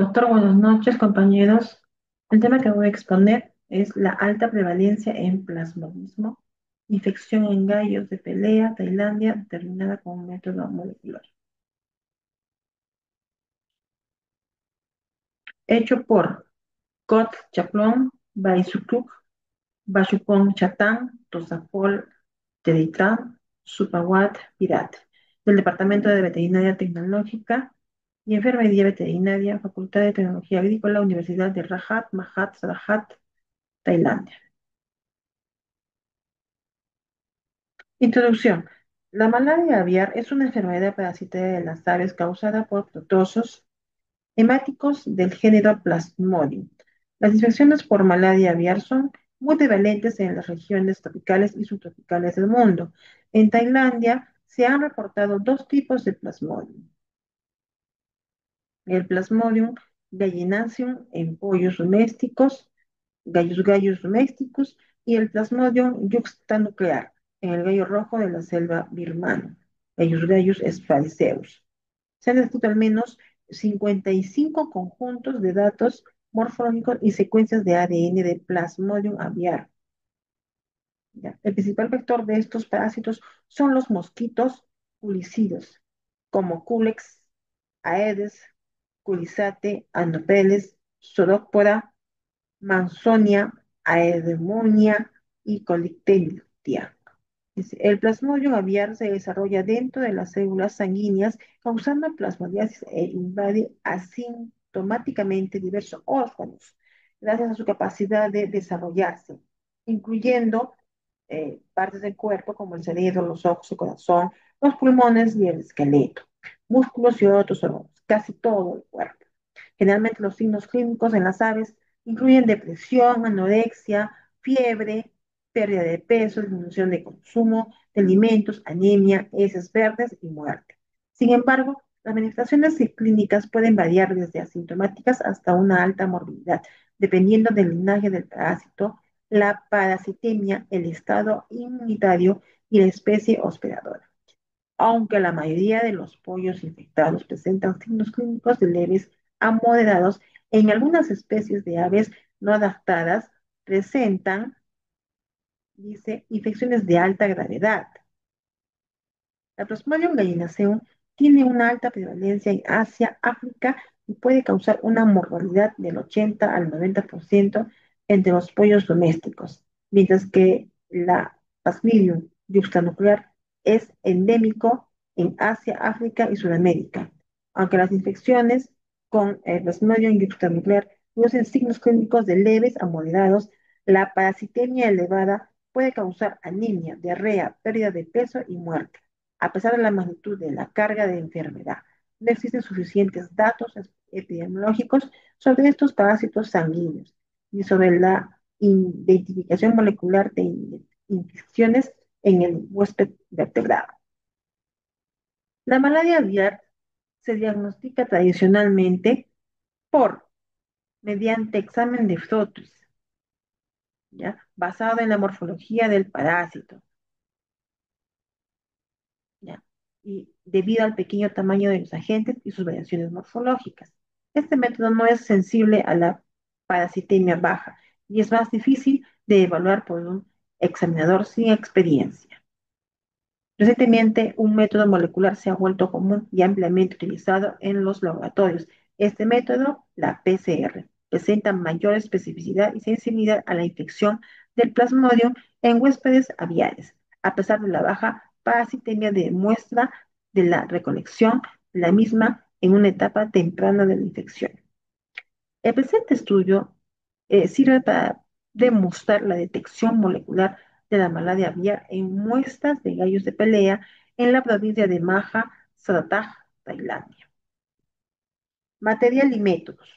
Doctor, buenas noches, compañeros. El tema que voy a exponer es la alta prevalencia en plasmodismo, infección en gallos de pelea, Tailandia, determinada con un método molecular. Hecho por Kot Chaplong, Baisukuk, Bachupong Chatang, Tosapol Teditran, Supawat Pirat, del Departamento de Veterinaria Tecnológica y Enfermería Veterinaria, Facultad de Tecnología Agrícola, Universidad de Rahat, Mahat, Sarahat, Tailandia. Introducción. La malaria aviar es una enfermedad parasitaria de las aves causada por protozoos hemáticos del género Plasmodium. Las infecciones por malaria aviar son muy prevalentes en las regiones tropicales y subtropicales del mundo. En Tailandia se han reportado dos tipos de Plasmodium. El Plasmodium gallinaceum en pollos domésticos, Gallus domesticus, y el Plasmodium yuxtanuclear en el gallo rojo de la selva birmana, Gallus spadiceus. Se han descrito al menos 55 conjuntos de datos morfológicos y secuencias de ADN de Plasmodium aviar. ¿Ya? El principal vector de estos parásitos son los mosquitos culicidos, como Culex, Aedes, Culisate, Anopheles, Sodospora, Mansonia, Aedemonia y Colicteria. El plasmodium aviar se desarrolla dentro de las células sanguíneas, causando plasmodiasis e invade asintomáticamente diversos órganos, gracias a su capacidad de desarrollarse, incluyendo partes del cuerpo como el cerebro, los ojos, el corazón, los pulmones y el esqueleto, músculos y otros órganos, casi todo el cuerpo. Generalmente los signos clínicos en las aves incluyen depresión, anorexia, fiebre, pérdida de peso, disminución de consumo de alimentos, anemia, heces verdes y muerte. Sin embargo, las manifestaciones clínicas pueden variar desde asintomáticas hasta una alta morbilidad, dependiendo del linaje del parásito, la parasitemia, el estado inmunitario y la especie hospedadora. Aunque la mayoría de los pollos infectados presentan signos clínicos de leves a moderados, en algunas especies de aves no adaptadas presentan, dice, infecciones de alta gravedad. La Plasmodium gallinaceum tiene una alta prevalencia en Asia, África y puede causar una mortalidad del 80 al 90% entre los pollos domésticos, mientras que la Plasmodium yuxtanuclear es endémico en Asia, África y Sudamérica. Aunque las infecciones con el Plasmodium yuxtanuclear producen signos clínicos de leves a moderados, la parasitemia elevada puede causar anemia, diarrea, pérdida de peso y muerte. A pesar de la magnitud de la carga de enfermedad, no existen suficientes datos epidemiológicos sobre estos parásitos sanguíneos, ni sobre la identificación molecular de infecciones en el huésped vertebrado. La malaria aviar se diagnostica tradicionalmente por, mediante examen de frotis, ¿ya? Basado en la morfología del parásito, ¿ya? Y debido al pequeño tamaño de los agentes y sus variaciones morfológicas. Este método no es sensible a la parasitemia baja y es más difícil de evaluar por un examinador sin experiencia. Recientemente, un método molecular se ha vuelto común y ampliamente utilizado en los laboratorios. Este método, la PCR, presenta mayor especificidad y sensibilidad a la infección del plasmodium en huéspedes aviares, a pesar de la baja parasitemia de muestra de la recolección de la misma en una etapa temprana de la infección. El presente estudio sirve para demostrar la detección molecular de la malaria aviar en muestras de gallos de pelea en la provincia de Maha Saratag, Tailandia. Material y métodos.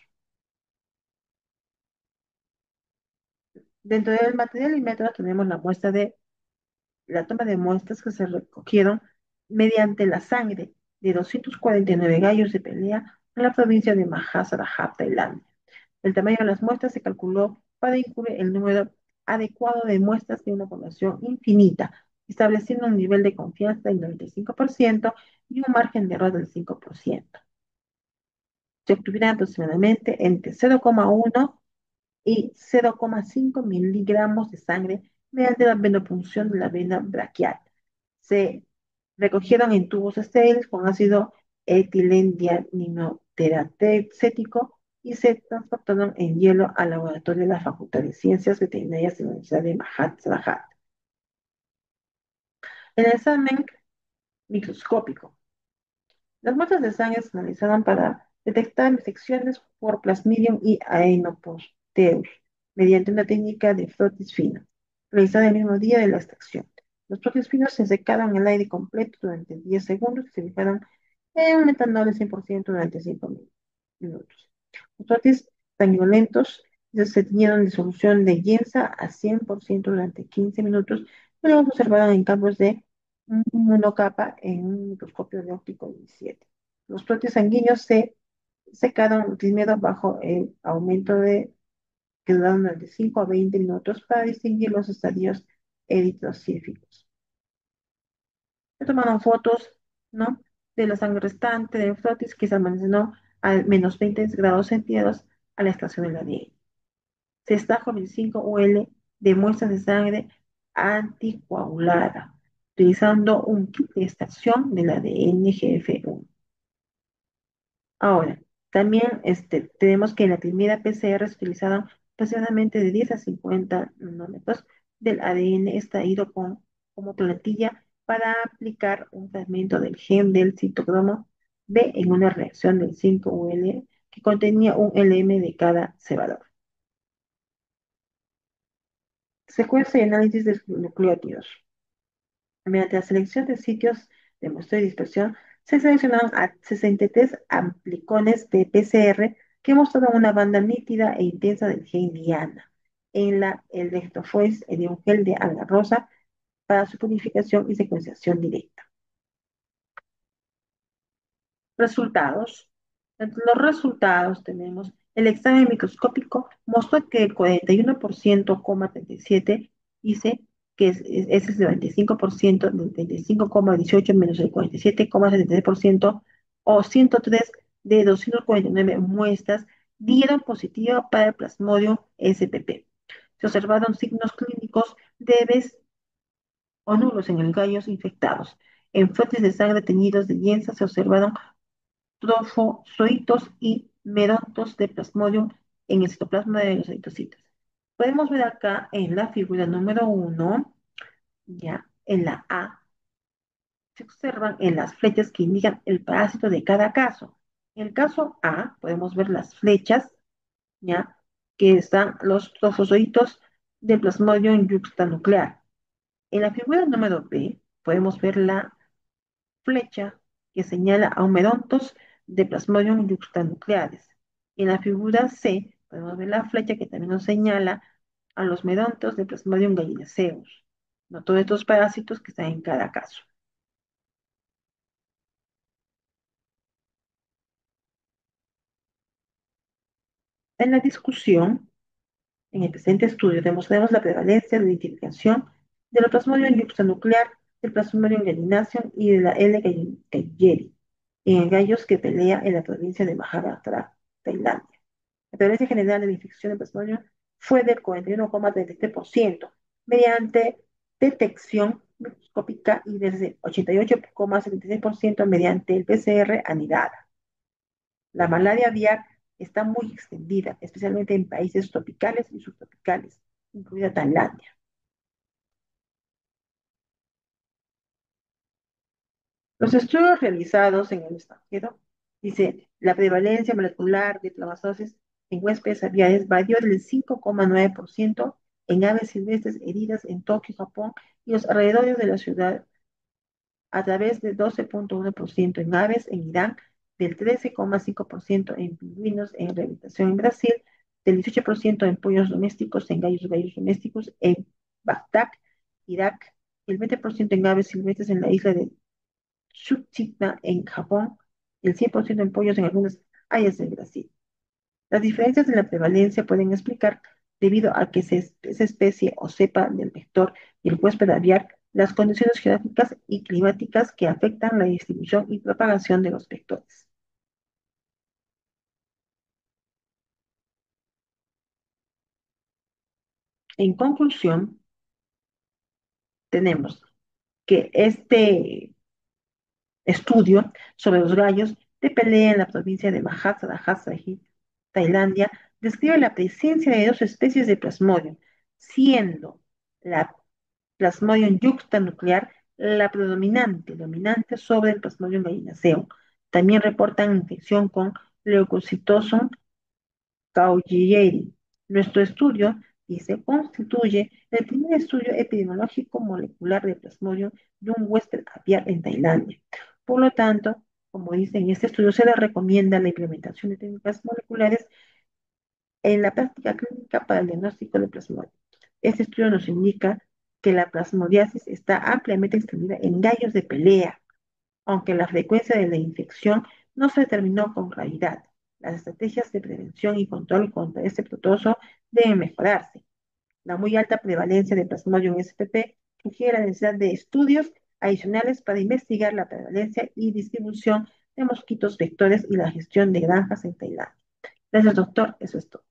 Dentro del material y métodos tenemos la toma de muestras que se recogieron mediante la sangre de 249 gallos de pelea en la provincia de Mahasarajab, Tailandia. El tamaño de las muestras se calculó para incluir el número adecuado de muestras de una población infinita, estableciendo un nivel de confianza del 95% y un margen de error del 5%. Se obtuvieron aproximadamente entre 0,1 y 0,5 miligramos de sangre mediante la venopunción de la vena braquial. Se recogieron en tubos estériles con ácido etilendiaminoteracetíco y se transportaron en hielo al laboratorio de la Facultad de Ciencias Veterinarias de la Universidad de Mahatma. El examen microscópico. Las muestras de sangre se analizaron para detectar infecciones por Plasmodium y Aenoposteus mediante una técnica de frotis fino, realizada el mismo día de la extracción. Los frotis finos se secaron en el aire completo durante 10 segundos y se fijaron en un metanol de 100% durante 5 minutos. Los frotis sanguinolentos se teñieron de solución de Giemsa a 100% durante 15 minutos y luego se observaron en campos de monocapa en un microscopio de óptico 17. Los proteos sanguíneos se secaron primero bajo el aumento de que duraron de 5 a 20 minutos para distinguir los estadios eritrocíticos. Se tomaron fotos, ¿no?, de la sangre restante del frotis que se almacenó a menos 20 grados centígrados a la estación de la ADN. Se extrajo 25 UL de muestras de sangre anticoagulada, utilizando un kit de extracción del ADN GF1. Ahora, también tenemos que en la primera PCR se utilizaron aproximadamente de 10 a 50 nanómetros del ADN extraído como plantilla para aplicar un fragmento del gen del citocromo B en una reacción del 5UL que contenía un LM de cada cebador. Secuencia y análisis de nucleótidos. Mediante la selección de sitios de muestra de dispersión, se seleccionaron a 63 amplicones de PCR que mostraron una banda nítida e intensa del gen Diana en la electroforesis de un gel de alga rosa para su purificación y secuenciación directa. Resultados. Entre los resultados tenemos el examen microscópico mostró que el 41,37 dice que ese es el 25% del 35,18 menos el 47,73% o 103 de 249 muestras dieron positivo para el Plasmodium SPP. Se observaron signos clínicos leves o nulos en el gallos infectados. En fuentes de sangre teñidos de lienza se observaron trofozoitos y merontos de Plasmodium en el citoplasma de los eritrocitos. Podemos ver acá en la figura número 1, ya en la A, se observan en las flechas que indican el parásito de cada caso. En el caso A, podemos ver las flechas, ya, que están los trofozoitos del Plasmodium yuxtanuclear. En la figura número B, podemos ver la flecha que señala a medontos de Plasmodium yuxtanucleares. En la figura C podemos ver la flecha que también nos señala a los medontos de Plasmodium gallinaceus. No todos estos parásitos que están en cada caso. En la discusión, en el presente estudio, demostramos la prevalencia de la identificación de la Plasmodium yuxtanuclear, del Plasmodium gallinaceum y de la L. galleri en gallos que pelea en la provincia de Maharashtra, Tailandia. La prevalencia general de la infección de Plasmodium fue del 41,33% mediante detección microscópica y desde 88,76% mediante el PCR anidada. La malaria aviar está muy extendida, especialmente en países tropicales y subtropicales, incluida Tailandia. Los estudios realizados en el extranjero dice la prevalencia molecular de plasmazosis en huéspedes aviares varió del 5,9% en aves silvestres heridas en Tokio, Japón y los alrededores de la ciudad a través de 12,1% en aves en Irán, del 13,5% en pingüinos en rehabilitación en Brasil, del 18% en pollos domésticos, en gallos domésticos en Bagdad, Irak, el 20% en aves silvestres en la isla de Tsushima en Japón, el 100% en pollos en algunas áreas de Brasil. Las diferencias en la prevalencia pueden explicar debido a que esa especie o cepa del vector y el huésped aviar las condiciones geográficas y climáticas que afectan la distribución y propagación de los vectores. En conclusión, tenemos que este estudio sobre los gallos de pelea en la provincia de Mahachadahasahit, Tailandia, describe la presencia de dos especies de plasmodium, siendo la Plasmodium yuxtanuclear la predominante, dominante sobre el Plasmodium gallinaceum. También reportan infección con Leucocitoson caugieri. Nuestro estudio, dice, constituye el primer estudio epidemiológico molecular de Plasmodium de un huésped aviar en Tailandia. Por lo tanto, como dice en este estudio, se le recomienda la implementación de técnicas moleculares en la práctica clínica para el diagnóstico de plasmodium. Este estudio nos indica que la plasmodiasis está ampliamente extendida en gallos de pelea, aunque la frecuencia de la infección no se determinó con claridad. Las estrategias de prevención y control contra este protozo deben mejorarse. La muy alta prevalencia de Plasmodium spp sugiere la necesidad de estudios adicionales para investigar la prevalencia y distribución de mosquitos vectores y la gestión de granjas en Tailandia. Gracias, doctor. Eso es todo.